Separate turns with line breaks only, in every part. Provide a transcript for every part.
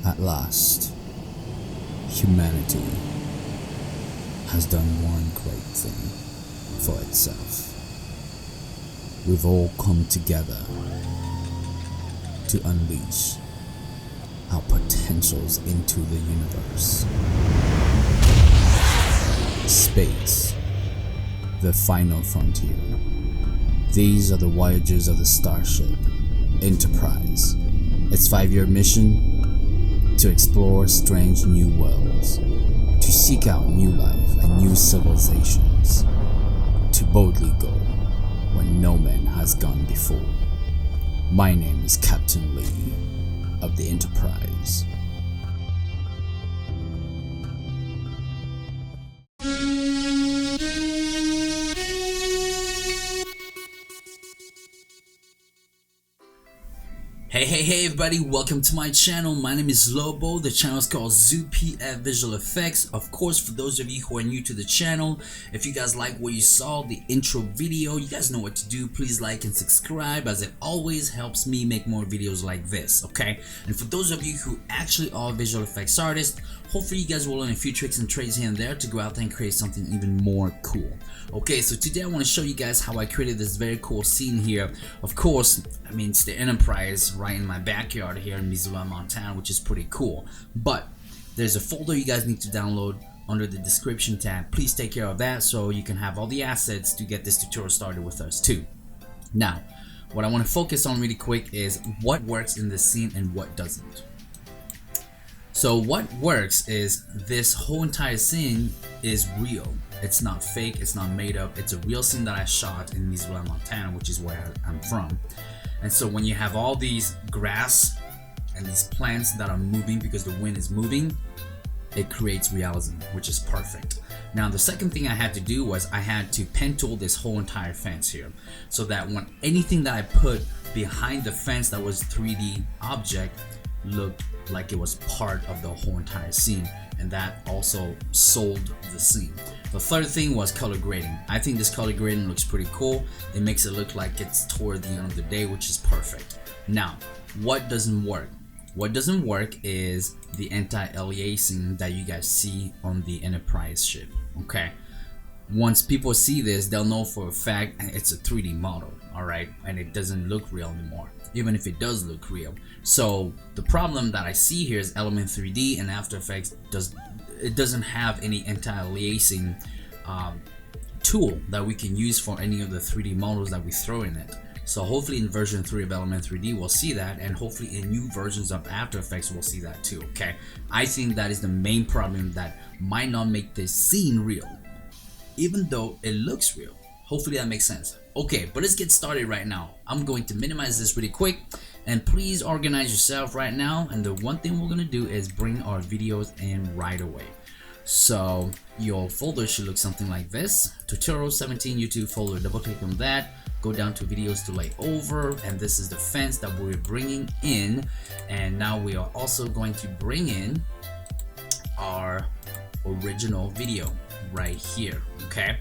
At last, humanity has done one great thing for itself. We've all come together to unleash our potentials into the universe. Space, the final frontier. These are the voyages of the Starship Enterprise. Its 5-year mission: to explore strange new worlds, to seek out new life and new civilizations, to boldly go where no man has gone before. My name is Captain Lee of the Enterprise. Hey everybody, welcome to my channel. My name is Lobo. The channel is called ZooPF Visual Effects. Of course, for those of you who are new to the channel, if you guys like what you saw, the intro video, you guys know what to do. Please like and subscribe, as it always helps me make more videos like this, okay? And for those of you who actually are visual effects artists, hopefully you guys will learn a few tricks and trades here and there to go out there and create something even more cool. Okay, so today I want to show you guys how I created this very cool scene here. Of course, I mean, it's the Enterprise right in my backyard here in Missoula, Montana, which is pretty cool. But there's a folder you guys need to download under the description tab. Please take care of that so you can have all the assets to get this tutorial started with us too. Now, what I want to focus on really quick is what works in this scene and what doesn't. So what works is this whole entire scene is real. It's not fake, it's not made up. It's a real scene that I shot in Missoula, Montana, which is where I'm from. And so when you have all these grass and these plants that are moving because the wind is moving, it creates realism, which is perfect. Now the second thing I had to do was I had to pen tool this whole entire fence here, so that when anything that I put behind the fence that was 3D object looked like it was part of the whole entire scene, and that also sold the scene. The third thing was color grading. I think this color grading looks pretty cool. It makes it look like it's toward the end of the day, which is perfect. Now, what doesn't work? What doesn't work is the anti-aliasing that you guys see on the Enterprise ship, okay? Once people see this, they'll know for a fact it's a 3D model, alright? And it doesn't look real anymore, even if it does look real. So the problem that I see here is Element 3D and After Effects doesn't have any anti-aliasing tool that we can use for any of the 3D models that we throw in it. So hopefully in version 3 of Element 3D we'll see that, and hopefully in new versions of After Effects we'll see that too, okay? I think that is the main problem that might not make this scene real, even though it looks real. Hopefully that makes sense. Okay, but let's get started right now. I'm going to minimize this really quick, and please organize yourself right now. And the one thing we're gonna do is bring our videos in right away. So your folder should look something like this: tutorial 17 YouTube folder. Double click on that, go down to videos to lay over, and this is the fence that we're bringing in. And now we are also going to bring in our original video right here, okay?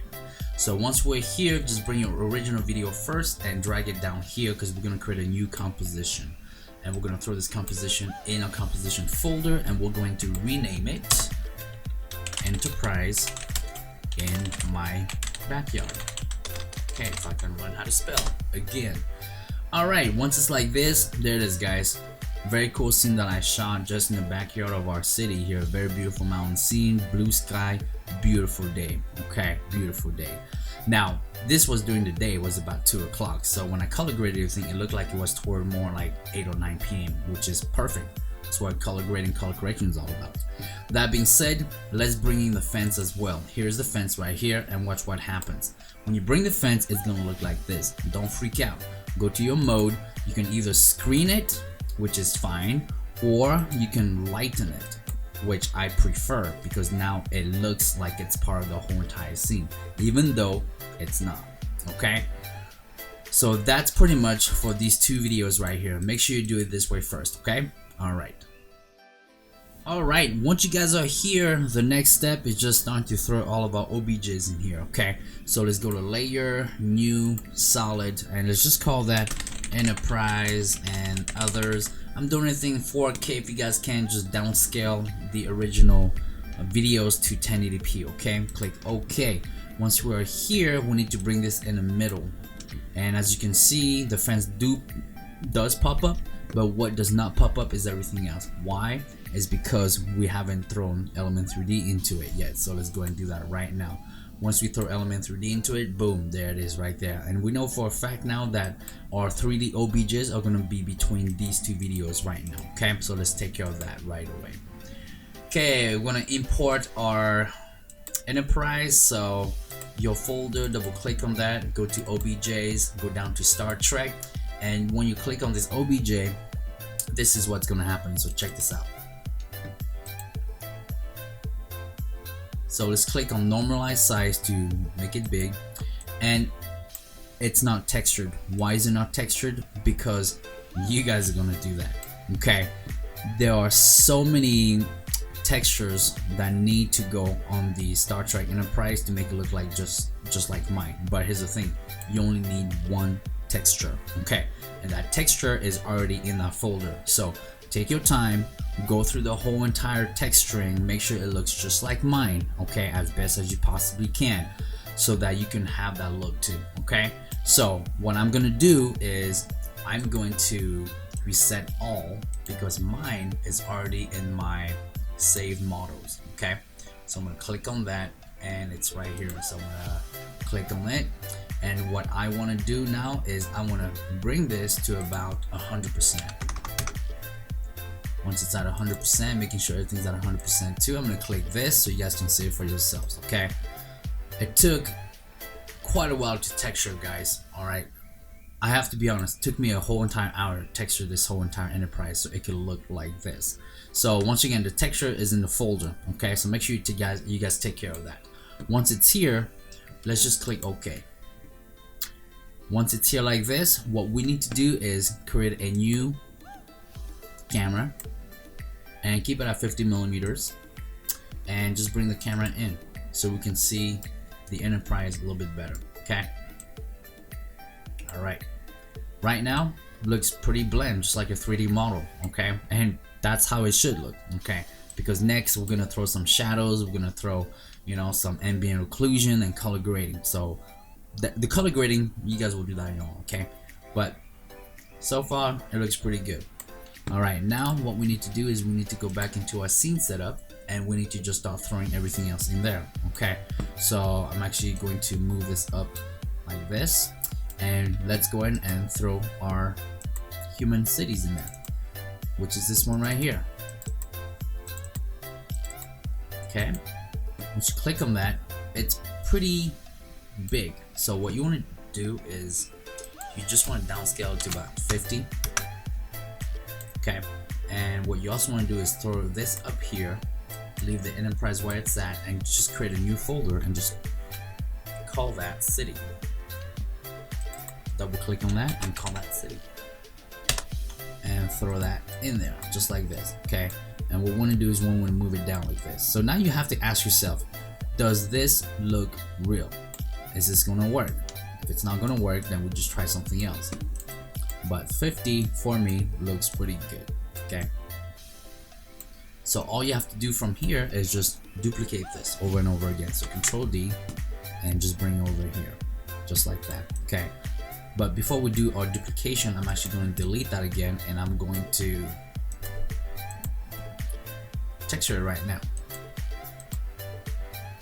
So once we're here, just bring your original video first and drag it down here, because we're going to create a new composition. And we're going to throw this composition in a composition folder, and we're going to rename it Enterprise in my backyard. Okay, if I can learn how to spell again. Alright, once it's like this, there it is, guys. Very cool scene that I shot just in the backyard of our city here. Very beautiful mountain scene, blue sky, beautiful day. Okay, beautiful day. Now this was during the day, it was about 2 o'clock, so when I color graded everything, it looked like it was toward more like 8 or 9 p.m, which is perfect. That's what color grading, color correction is all about. That being said, let's bring in the fence as well. Here's the fence right here, and watch what happens. When you bring the fence, it's gonna look like this. Don't freak out. Go to your mode. You can either screen it, which is fine, or you can lighten it, which I prefer, because now it looks like it's part of the whole entire scene, even though it's not, okay? So that's pretty much for these 2 videos right here. Make sure you do it this way first, okay? Alright, once you guys are here, the next step is just starting to throw all of our OBJs in here, okay? So let's go to Layer, New, Solid, and let's just call that Enterprise and Others. I'm doing anything in 4K. If you guys can, just downscale the original videos to 1080p. Okay, click OK. Once we're here, we need to bring this in the middle, and as you can see, the fence does pop up, but what does not pop up is everything else. Why? Is because we haven't thrown Element 3D into it yet. So let's go and do that right now. Once we throw Element 3D into it, boom, there it is right there. And we know for a fact now that our 3D OBJs are going to be between these two videos right now. Okay, so let's take care of that right away. Okay, we're going to import our enterprise. So your folder, double click on that, go to OBJs, go down to Star Trek, and when you click on this OBJ, this is what's going to happen. So check this out. So let's click on normalize size to make it big, and it's not textured. Why is it not textured? Because you guys are gonna do that. Okay, there are so many textures that need to go on the Star Trek Enterprise to make it look like just like mine. But here's the thing, you only need one texture. Okay, and that texture is already in that folder. So take your time, go through the whole entire text string, make sure it looks just like mine, okay, as best as you possibly can, so that you can have that look too. Okay, so what I'm gonna do is I'm going to reset all, because mine is already in my saved models. Okay, so I'm gonna click on that, and it's right here. So I'm gonna click on it, and what I want to do now is I want to bring this to about 100%. Once it's at 100%, making sure everything's at 100% too, I'm gonna click this so you guys can see it for yourselves. Okay, it took quite a while to texture, guys. All right, I have to be honest, it took me a whole entire hour to texture this whole entire enterprise so it could look like this. So once again, the texture is in the folder. Okay, so make sure you guys take care of that. Once it's here, let's just click OK. Once it's here like this, what we need to do is create a new camera and keep it at 50 millimeters, and just bring the camera in so we can see the enterprise a little bit better. Okay, all right, right now looks pretty blend, just like a 3D model. Okay, and that's how it should look. Okay, because next we're gonna throw some shadows, we're gonna throw, you know, some ambient occlusion and color grading. So the color grading, you guys will do that on your own. Okay, but so far it looks pretty good. Alright, now what we need to do is we need to go back into our scene setup, and we need to just start throwing everything else in there. Okay, so I'm actually going to move this up like this, and let's go in and throw our human cities in there, which is this one right here. Okay, once you click on that, it's pretty big. So what you want to do is you just want to downscale it to about 50. Okay, and what you also want to do is throw this up here, leave the enterprise where it's at, and just create a new folder and just call that city. Double click on that and call that city, and throw that in there just like this. Okay, and what we want to do is we want to move it down like this. So now you have to ask yourself, does this look real? Is this gonna work? If it's not gonna work, then we just try something else. But 50 for me looks pretty good. Okay, so all you have to do from here is just duplicate this over and over again. So Control D and just bring it over here just like that. Okay, but before we do our duplication, I'm actually going to delete that again, and I'm going to texture it right now.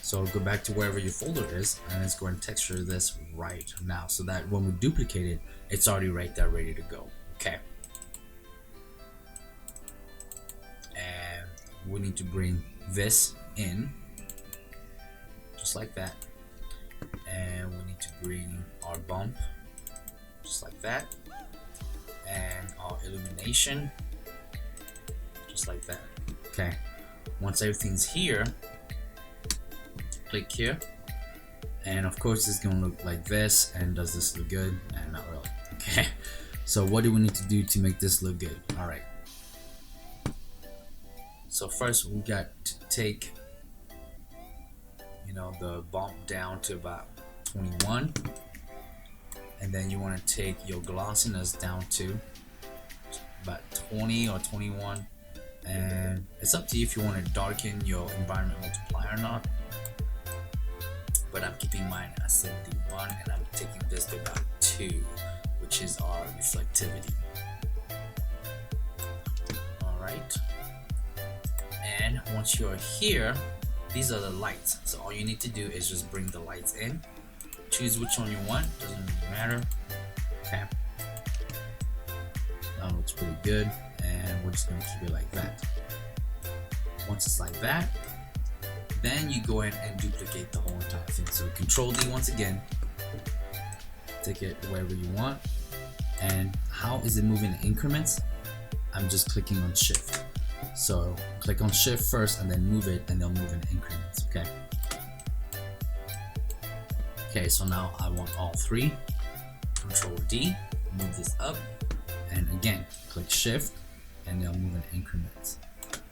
So go back to wherever your folder is, and it's going to texture this right now, so that when we duplicate it, it's already right there ready to go. Okay, and we need to bring this in just like that, and we need to bring our bump just like that, and our illumination just like that. Okay, once everything's here, click here, and of course it's gonna look like this. And does this look good? And not really. Okay, so what do we need to do to make this look good? All right, so first we got to take, you know, the bump down to about 21, and then you want to take your glossiness down to about 20 or 21, and it's up to you if you want to darken your environment multiplier or not, but I'm keeping mine at 71 and I'm taking this to about 2, which is our reflectivity. Alright, and once you're here, these are the lights, so all you need to do is just bring the lights in, choose which one you want, doesn't really matter. Okay, that looks pretty good, and we're just going to keep it like that. Once it's like that, then you go ahead and duplicate the whole entire thing. So Control D once again, take it wherever you want. And how is it moving in increments? I'm just clicking on Shift. So click on Shift first and then move it, and they'll move in increments. Okay. Okay, so now I want all 3. Control D, move this up, and again click Shift, and they'll move in increments.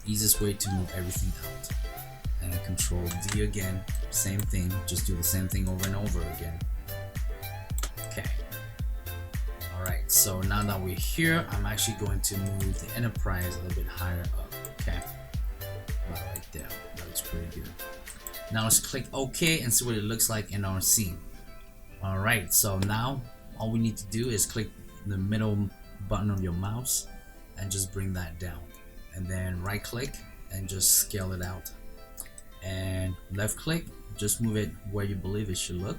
Easiest way to move everything out. And Control D again, same thing, just do the same thing over and over again. Okay. Alright, so now that we're here, I'm actually going to move the enterprise a little bit higher up. Okay. About right there. That looks pretty good. Now let's click OK and see what it looks like in our scene. Alright, so now all we need to do is click the middle button of your mouse and just bring that down. And then right click and just scale it out. And left click, just move it where you believe it should look.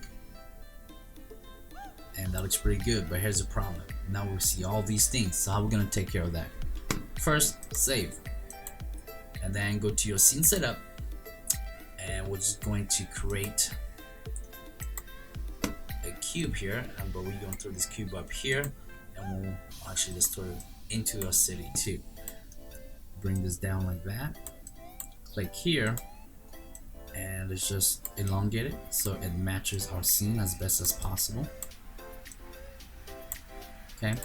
And that looks pretty good, but here's the problem. Now we see all these things, so how are we going to take care of that? First, save. And then go to your scene setup, and we're just going to create a cube here, but we're going to throw this cube up here, and we'll actually just throw it into a city too. Bring this down like that, click here, and let's just elongate it so it matches our scene as best as possible. Okay,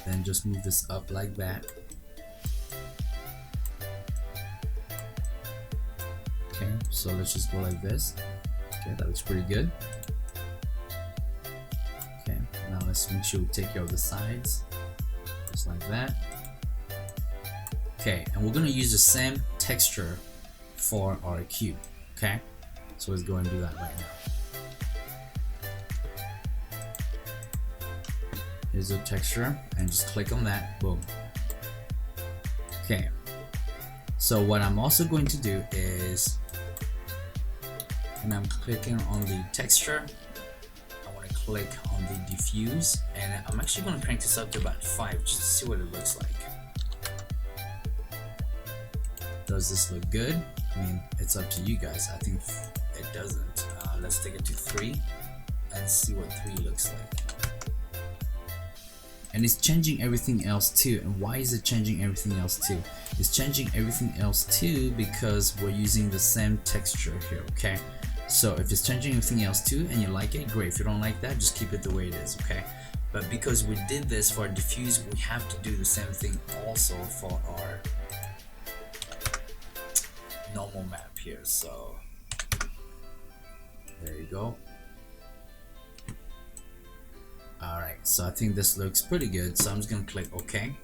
then just move this up like that. Okay, so let's just go like this. Okay, that looks pretty good. Okay, now let's make sure we take care of the sides, just like that. Okay, and we're gonna use the same texture for our cube. Okay, so let's go and do that right now. Here's the texture, and just click on that. Boom. Okay, so what I'm also going to do is, and I'm clicking on the texture, I want to click on the diffuse, and I'm actually going to crank this up to about 5 just to see what it looks like. Does this look good? I mean, it's up to you guys. I think it doesn't. Let's take it to 3 and see what 3 looks like. And it's changing everything else too. And why is it changing everything else too? It's changing everything else too because we're using the same texture here, okay? So if it's changing everything else too and you like it, great. If you don't like that, just keep it the way it is, okay? But because we did this for our diffuse, we have to do the same thing also for our normal map here. So there you go. Alright, so I think this looks pretty good, so I'm just gonna click OK.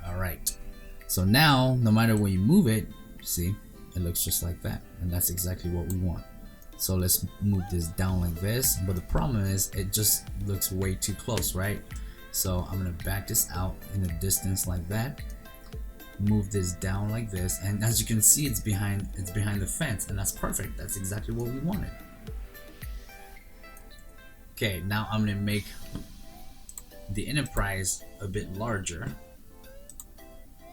Alright, so now no matter where you move it, see, it looks just like that, and that's exactly what we want. So let's move this down like this, but the problem is it just looks way too close, right? So I'm gonna back this out in a distance like that, move this down like this, and as you can see, it's behind the fence, and that's perfect. That's exactly what we wanted. Okay, now I'm gonna make the enterprise a bit larger.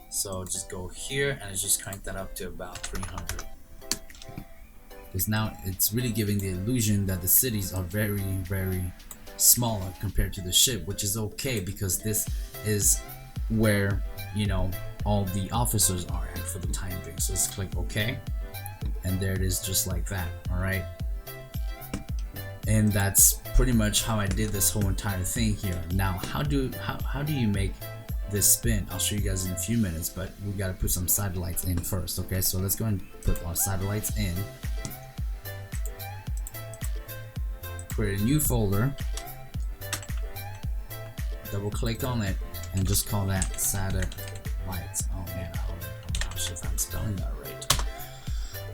So just go here and just crank that up to about 300. Because now it's really giving the illusion that the cities are very, very smaller compared to the ship, which is okay because this is where, you know, all the officers are at for the time being. So let's click OK, and there it is, just like that. All right. And that's pretty much how I did this whole entire thing here. Now, how do you make this spin? I'll show you guys in a few minutes, but we got to put some satellites in first. Okay, so let's go and put our satellites in. Create a new folder. Double click on it. and just call that satellite. Oh man, I'm not sure if I'm spelling that right.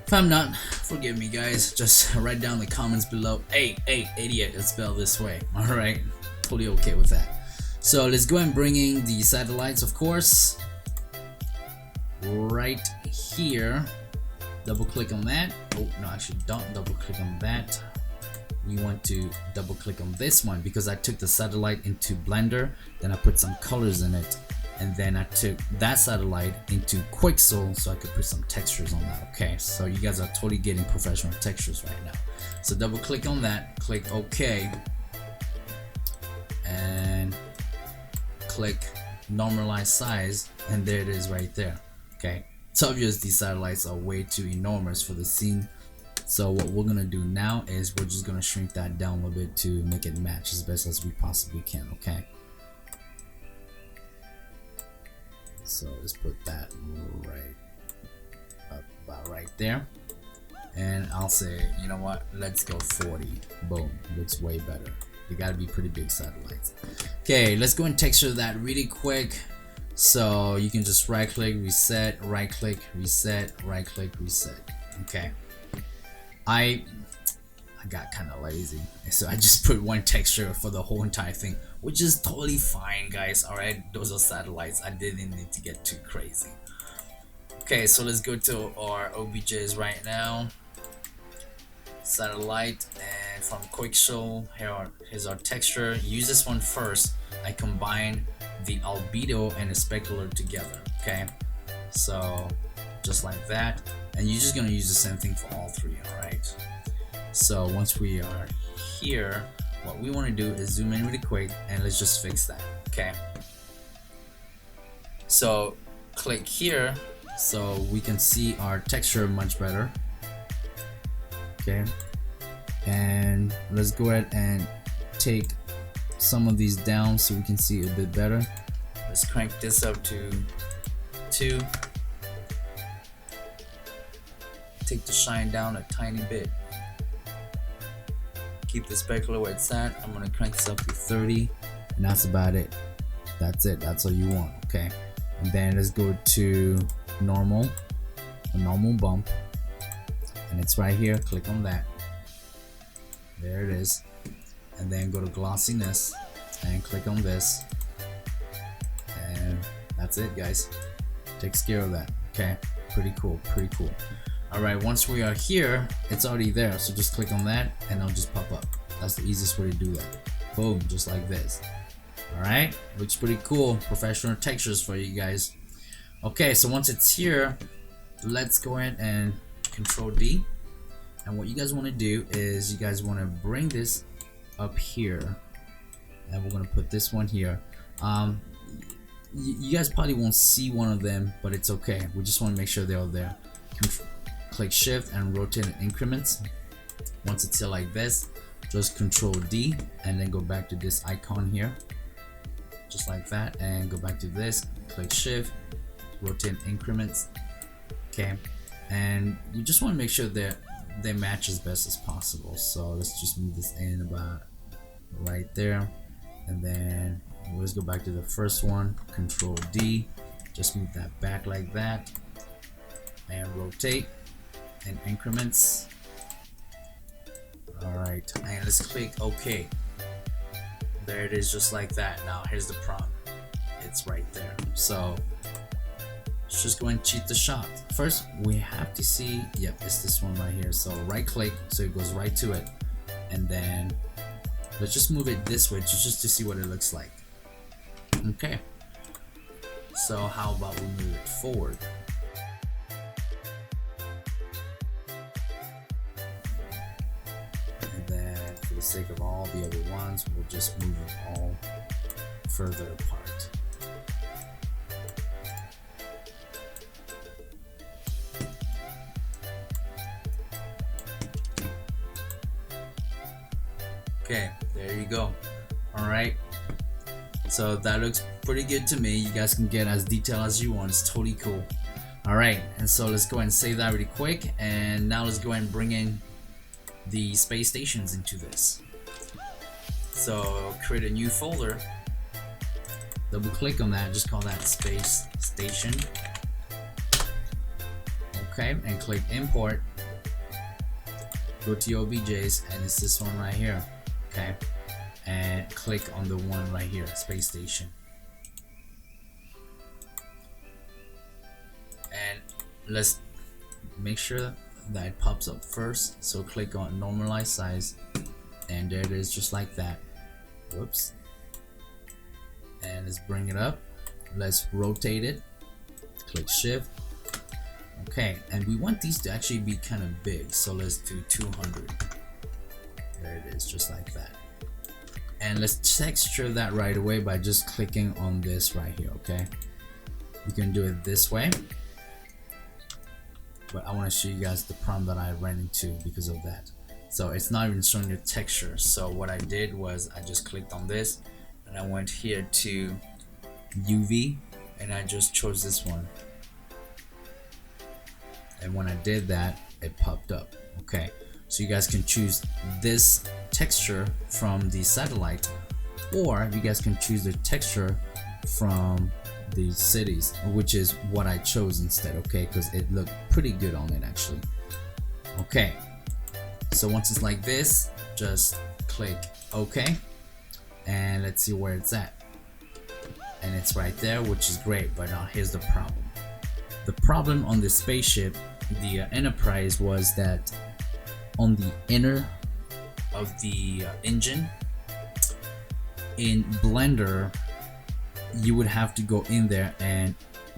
If I'm not, forgive me guys, just write down in the comments below. Hey idiot, it's spelled this way. Alright, totally okay with that. So let's go and bring in the satellites, of course, right here. Double click on that. Oh no, actually don't double click on that. You want to double click on this one because I took the satellite into Blender, then I put some colors in it, and then I took that satellite into Quixel so I could put some textures on that. Okay, so you guys are totally getting professional textures right now. So double click on that, click OK, and click normalize size, and there it is right there. Okay, it's obvious these satellites are way too enormous for the scene. So what we're gonna do now is we're just gonna shrink that down a little bit to make it match as best as we possibly can. Okay, so let's put that right up about right there, and I'll say, you know what, let's go 40. Boom, looks way better. They gotta be pretty big satellites. Okay, let's go and texture that really quick. So you can just right click, reset, right click, reset, right click, reset. Okay, I got kind of lazy, so I just put one texture for the whole entire thing, which is totally fine guys. Alright, those are satellites, I didn't need to get too crazy. Okay, so let's go to our OBJs right now. Satellite, and from Quixel, here's our texture. Use this one first. I combine the albedo and the specular together. Okay, so just like that, and you're just gonna use the same thing for all three. All right, so once we are here, what we want to do is zoom in really quick, and let's just fix that. Okay, so click here so we can see our texture much better. Okay, and let's go ahead and take some of these down so we can see a bit better. Let's crank this up to 2. Take the shine down a tiny bit. Keep the specular where it's at. I'm gonna crank this up to 30, and that's about it. That's it, that's all you want. Okay, and then let's go to normal, a normal bump, and it's right here. Click on that, there it is, and then go to glossiness and click on this, and that's it guys, takes care of that. Okay, pretty cool, pretty cool. Alright, once we are here, it's already there, so just click on that and it'll just pop up. That's the easiest way to do that. Boom, just like this. Alright, looks pretty cool. Professional textures for you guys. Okay, so once it's here, let's go ahead and Control D, and what you guys want to do is you guys want to bring this up here, and we're going to put this one here. You guys probably won't see one of them, but it's okay, we just want to make sure they're all there. Click shift and rotate in increments. Once it's here like this, just Control D and then go back to this icon here, just like that, and go back to this, click shift, rotate in increments. Okay, and you just want to make sure that they match as best as possible. So let's just move this in about right there, and then let's go back to the first one, Control D, just move that back like that, and rotate in increments. Alright, and let's click OK. There it is, just like that. Now here's the problem, it's right there. So let's just go and cheat the shot. First we have to see, yep, it's this one right here. So right click so it goes right to it, and then let's just move it this way just to see what it looks like. Okay, so how about we move it forward? And then for the sake of all the other ones, we'll just move it all further apart. Okay, there you go. Alright, so that looks pretty good to me. You guys can get as detailed as you want, it's totally cool. Alright, and so let's go ahead and save that really quick, and now let's go ahead and bring in the space stations into this. So create a new folder, double click on that, just call that space station. Okay, and click import, go to your OBJs, and it's this one right here. Okay, and click on the one right here, space station, and let's make sure that it pops up first. So click on normalize size, and there it is, just like that. Whoops. And let's bring it up, let's rotate it, click shift. Okay, and we want these to actually be kind of big, so let's do 200. There it is, just like that. And let's texture that right away by just clicking on this right here. Okay, you can do it this way, but I want to show you guys the problem that I ran into because of that. So it's not even showing your texture. So what I did was I just clicked on this, and I went here to UV, and I just chose this one. And when I did that, it popped up. Okay, so you guys can choose this texture from the satellite, or you guys can choose the texture from the cities, which is what I chose instead. Okay, because it looked pretty good on it actually. Okay, so once it's like this, just click OK, and let's see where it's at. And it's right there, which is great. But now here's the problem. The problem on the spaceship, the Enterprise, was that on the inner of the engine in Blender, you would have to go in there and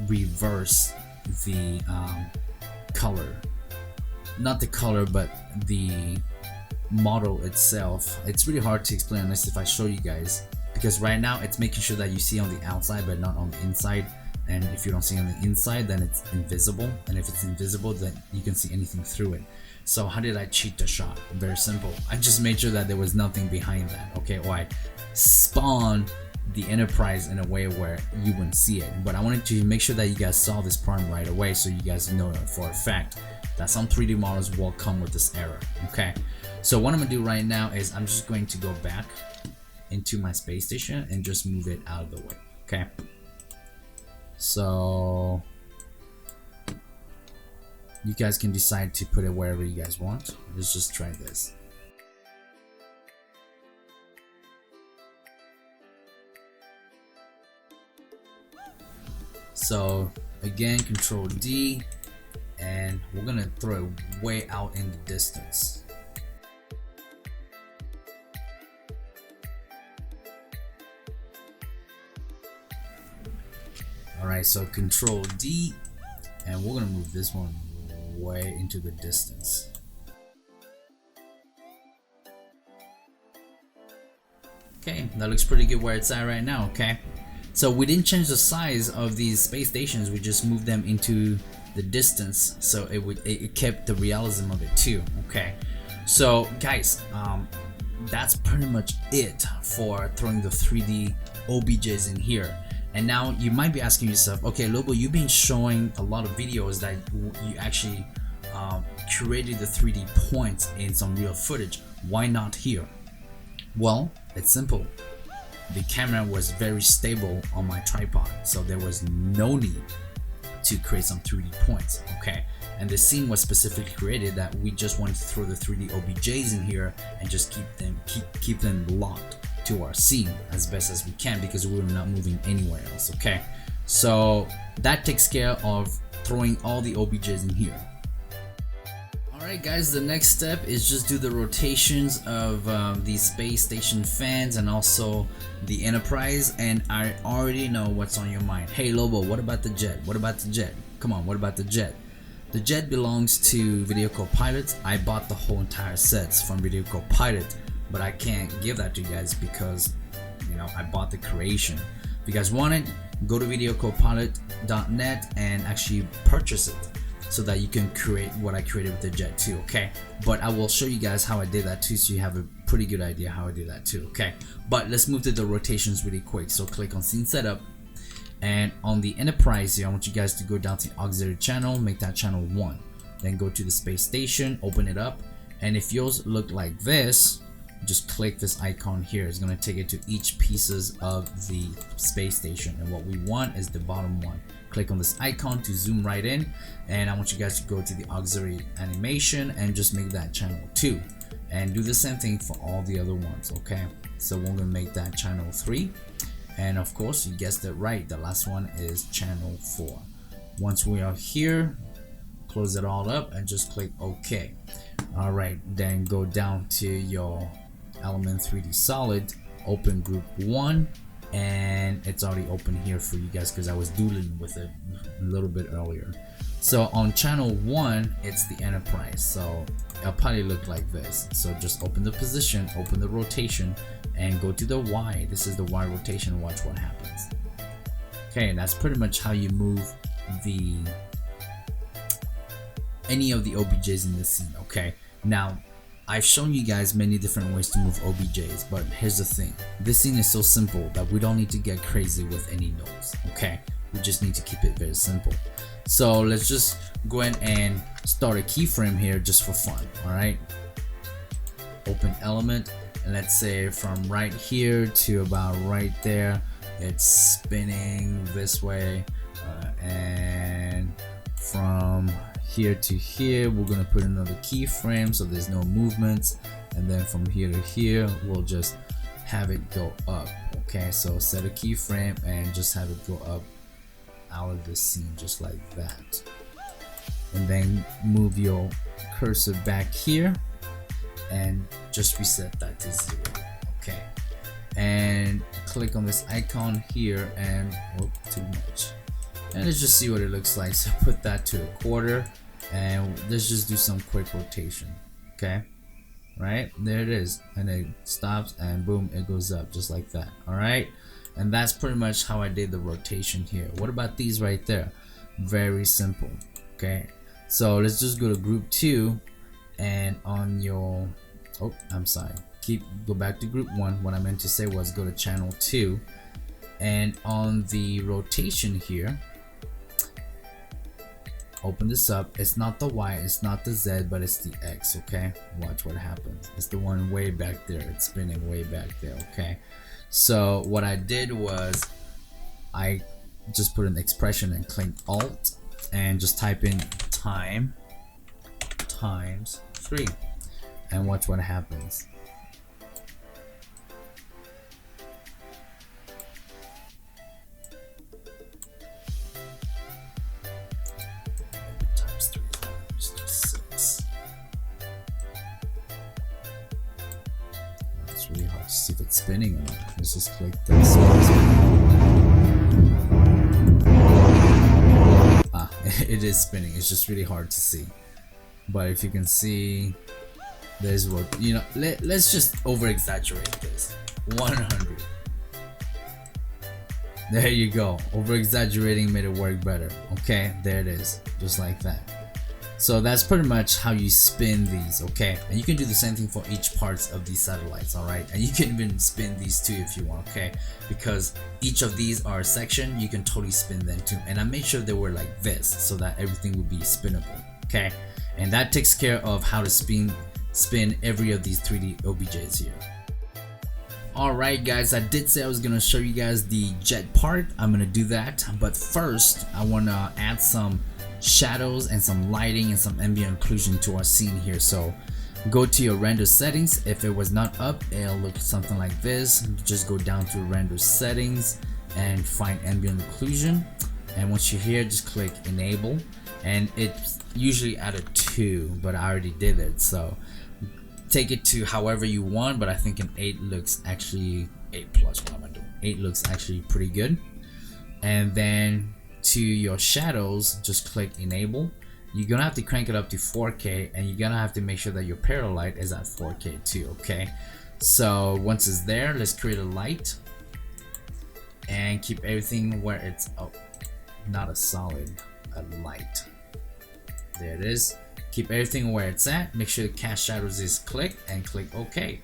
reverse the color, not the color but the model itself. It's really hard to explain unless if I show you guys, because right now it's making sure that you see on the outside but not on the inside. And if you don't see on the inside, then it's invisible, and if it's invisible, then you can see anything through it. So how did I cheat the shot? Very simple. I just made sure that there was nothing behind that. Okay, or I spawned the Enterprise in a way where you wouldn't see it. But I wanted to make sure that you guys saw this problem right away, so you guys know for a fact that some 3D models will come with this error. Okay, so what I'm gonna do right now is I'm just going to go back into my space station and just move it out of the way. Okay, so you guys can decide to put it wherever you guys want. Let's just try this. So again, Control D, and we're gonna throw it way out in the distance. Alright, so Control D, and we're gonna move this one way into the distance. Okay, that looks pretty good where it's at right now. Okay, so we didn't change the size of these space stations, we just moved them into the distance, so it kept the realism of it too. Okay, so guys, that's pretty much it for throwing the 3D OBJs in here. And now you might be asking yourself, okay, Lobo, you've been showing a lot of videos that you actually curated the 3D points in some real footage. Why not here? Well, it's simple. The camera was very stable on my tripod, so there was no need to create some 3D points. Okay, and the scene was specifically created that we just wanted to throw the 3D OBJs in here and just keep them locked to our scene as best as we can, because we were not moving anywhere else. Okay, so that takes care of throwing all the OBJs in here. Alright guys, the next step is just do the rotations of the space station fans and also the Enterprise. And I already know what's on your mind. Hey Lobo, what about the jet? What about the jet? Come on, what about the jet? The jet belongs to Video Copilot. I bought the whole entire sets from Video Copilot, but I can't give that to you guys because, you know, I bought the creation. If you guys want it, go to videocopilot.net and actually purchase it, so that you can create what I created with the jet too. Okay, but I will show you guys how I did that too, so you have a pretty good idea how I did that too. Okay, but let's move to the rotations really quick. So click on Scene Setup, and on the Enterprise here, I want you guys to go down to Auxiliary Channel, make that channel 1, then go to the space station, open it up, and if yours look like this, just click this icon here. It's going to take it to each pieces of the space station, and what we want is the bottom one. Click on this icon to zoom right in, and I want you guys to go to the auxiliary animation and just make that channel 2, and do the same thing for all the other ones. Okay, so we're gonna make that channel 3, and of course you guessed it right, the last one is channel 4. Once we are here, close it all up and just click OK. All right, then go down to your element 3D solid, open group 1, and it's already open here for you guys because I was doodling with it a little bit earlier. So on channel 1, it's the enterprise, so it'll probably look like this. So just open the position, open the rotation, and go to the Y. This is the Y rotation. Watch what happens. Okay, and that's pretty much how you move any of the OBJs in the scene. Okay, now I've shown you guys many different ways to move OBJs, but here's the thing, this scene is so simple that we don't need to get crazy with any nodes. Okay, we just need to keep it very simple. So let's just go ahead and start a keyframe here just for fun. All right, open element, and let's say from right here to about right there, it's spinning this way, and from here to here we're gonna put another keyframe so there's no movements, and then from here to here we'll just have it go up. Okay, so set a keyframe and just have it go up out of the scene just like that, and then move your cursor back here and just reset that to 0. Okay, and click on this icon here and too much, and let's just see what it looks like. So put that to 1/4, and let's just do some quick rotation. Okay, right there it is, and it stops and boom, it goes up just like that. All right, and that's pretty much how I did the rotation here. What about these right there? Very simple. Okay, so let's just go to group 2, and on your go back to group 1. What I meant to say was go to channel 2, and on the rotation here, open this up. It's not the Y, it's not the Z, but it's the X. Okay, watch what happens. It's the one way back there, it's spinning way back there. Okay, so what I did was I just put an expression and click Alt and just type in time times 3, and watch what happens. Really hard to see if it's spinning or not. Let's just click this. It is spinning. It's just really hard to see. But if you can see, there's what, you know, let's just over exaggerate this. 100. There you go. Over exaggerating made it work better. Okay, there it is. Just like that. So that's pretty much how you spin these. Okay, and you can do the same thing for each parts of these satellites. All right, and you can even spin these too if you want. Okay, because each of these are a section, you can totally spin them too. And I made sure they were like this so that everything would be spinnable. Okay, and that takes care of how to spin every of these 3D OBJs here. Alright guys, I did say I was gonna show you guys the jet part. I'm gonna do that, but first I wanna add some shadows and some lighting and some ambient occlusion to our scene here. So go to your render settings. If it was not up, it'll look something like this. Just go down to render settings and find ambient occlusion, and once you're here, just click enable, and it's usually at a 2, but I already did it, so take it to however you want, but I think an 8 looks actually 8 plus. What am I doing? 8 looks actually pretty good. And then to your shadows, just click enable. You're gonna have to crank it up to 4K, and you're gonna have to make sure that your parallel light is at 4K too. Okay, so once it's there, let's create a light and keep everything where it's not a solid, a light. There it is. Keep everything where it's at. Make sure the cast shadows is clicked and click OK.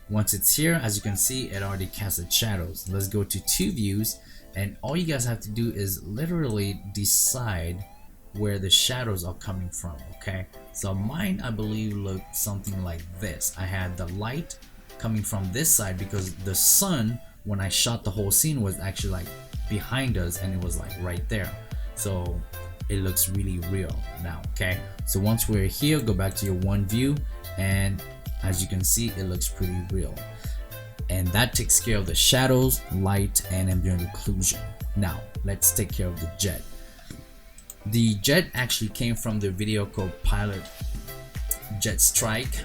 Once it's here, as you can see, it already casted shadows. Let's go to 2 views, and all you guys have to do is literally decide where the shadows are coming from. Okay, so mine, I believe, looked something like this. I had the light coming from this side because the sun, when I shot the whole scene, was actually like behind us and it was like right there. So it looks really real now. Okay, so once we're here, go back to your one view, and as you can see, it looks pretty real. And that takes care of the shadows, light, and ambient occlusion. Now let's take care of the jet. The jet actually came from the video Copilot Jet Strike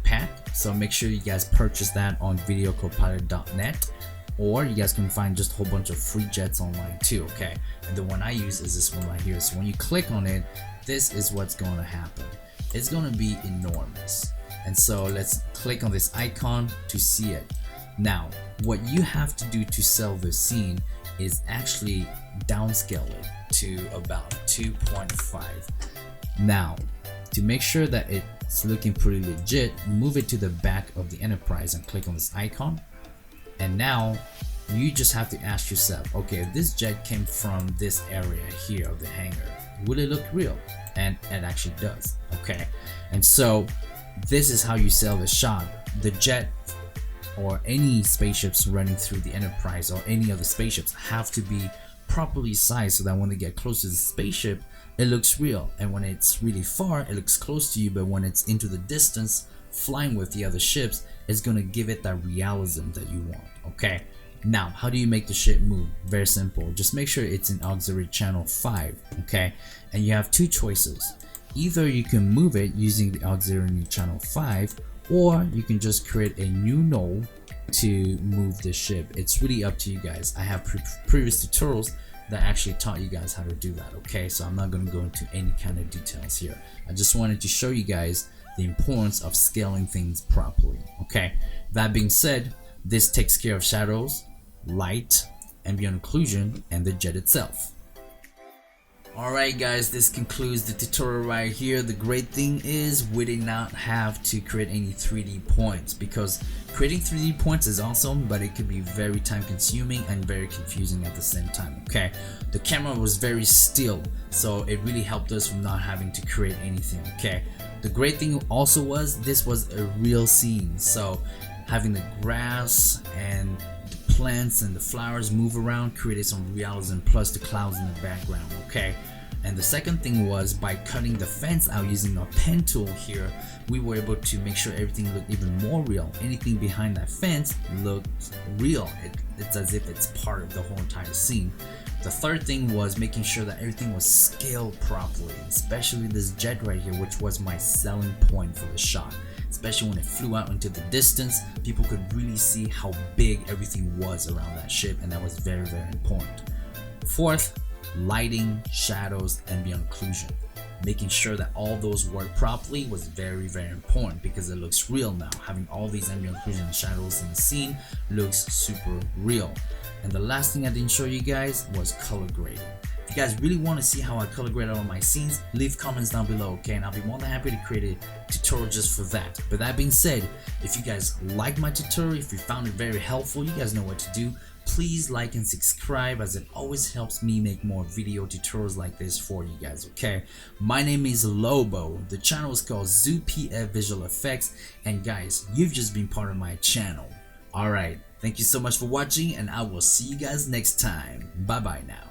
pack, so make sure you guys purchase that on videocopilot.net, or you guys can find just a whole bunch of free jets online too. Okay, and the one I use is this one right here. So when you click on it, this is what's going to happen. It's going to be enormous. And so let's click on this icon to see it. Now what you have to do to sell this scene is actually downscale it to about 2.5. Now to make sure that it's looking pretty legit, move it to the back of the Enterprise and click on this icon. And now you just have to ask yourself, okay, if this jet came from this area here of the hangar, would it look real? And it actually does. Okay, and so this is how you sell the shot. The jet or any spaceships running through the Enterprise or any other spaceships have to be properly sized so that when they get close to the spaceship, it looks real. And when it's really far, it looks close to you, but when it's into the distance flying with the other ships, it's going to give it that realism that you want. Okay, now how do you make the ship move? Very simple. Just make sure it's in auxiliary channel 5. Okay, and you have two choices. Either you can move it using the auxiliary channel 5, or you can just create a new node to move the ship. It's really up to you guys. I have previous tutorials that actually taught you guys how to do that. Okay, so I'm not going to go into any kind of details here. I just wanted to show you guys the importance of scaling things properly. Okay, that being said, this takes care of shadows, light, ambient occlusion, and the jet itself. Alright guys, this concludes the tutorial right here. The great thing is we did not have to create any 3D points, because creating 3D points is awesome, but it could be very time consuming and very confusing at the same time. Okay, the camera was very still, so it really helped us from not having to create anything. Okay, the great thing also was this was a real scene, so having the grass and plants and the flowers move around created some realism, plus the clouds in the background. Okay, and the second thing was by cutting the fence out using our pen tool here, we were able to make sure everything looked even more real. Anything behind that fence looked real. It's as if it's part of the whole entire scene. The third thing was making sure that everything was scaled properly, especially this jet right here, which was my selling point for the shot. Especially when it flew out into the distance, people could really see how big everything was around that ship, and that was very, very important. Fourth, lighting, shadows, ambient occlusion. Making sure that all those work properly was very, very important, because it looks real now. Having all these ambient occlusion and shadows in the scene looks super real. And the last thing I didn't show you guys was color grading. If you guys really want to see how I color grade all my scenes, leave comments down below, okay, and I'll be more than happy to create a tutorial just for that. But that being said, if you guys liked my tutorial, if you found it very helpful, you guys know what to do. Please like and subscribe, as it always helps me make more video tutorials like this for you guys. Okay, my name is Lobo. The channel is called ZooPF Visual Effects, and guys, you've just been part of my channel. Alright, thank you so much for watching, and I will see you guys next time. Bye bye now.